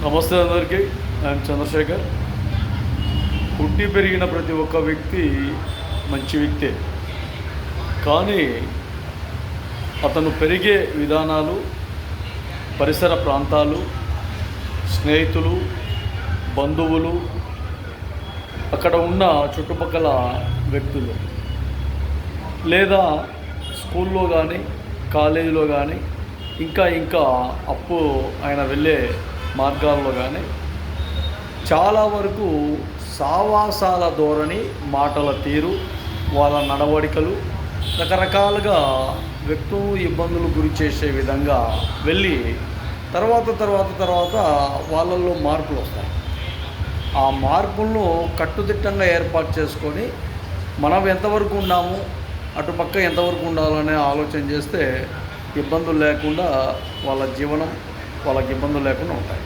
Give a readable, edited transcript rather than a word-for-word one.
నమస్తే అందరికీ. నేను చంద్రశేఖర్. పుట్టి పెరిగిన ప్రతి ఒక్క వ్యక్తి మంచి వ్యక్తే, కానీ అతను పెరిగే విధానాలు, పరిసర ప్రాంతాలు, స్నేహితులు, బంధువులు, అక్కడ ఉన్న చుట్టుపక్కల వ్యక్తులు, లేదా స్కూల్లో కానీ కాలేజీలో కానీ ఇంకా అప్పు ఆయన వెళ్ళే మార్గాల్లో కానీ చాలా వరకు సావాసాల ధోరణి, మాటల తీరు, వాళ్ళ నడవడికలు రకరకాలుగా వ్యక్తులు ఇబ్బందులు గురి చేసే విధంగా వెళ్ళి తర్వాత వాళ్ళల్లో మార్పులు వస్తాయి. ఆ మార్పులను కట్టుదిట్టంగా ఏర్పాటు చేసుకొని మనం ఎంతవరకు ఉన్నాము, అటుపక్క ఎంతవరకు ఉండాలనే ఆలోచన చేస్తే ఇబ్బందులు లేకుండా వాళ్ళ జీవనం వాళ్ళకి ఇబ్బందులు లేకుండా ఉంటాయి.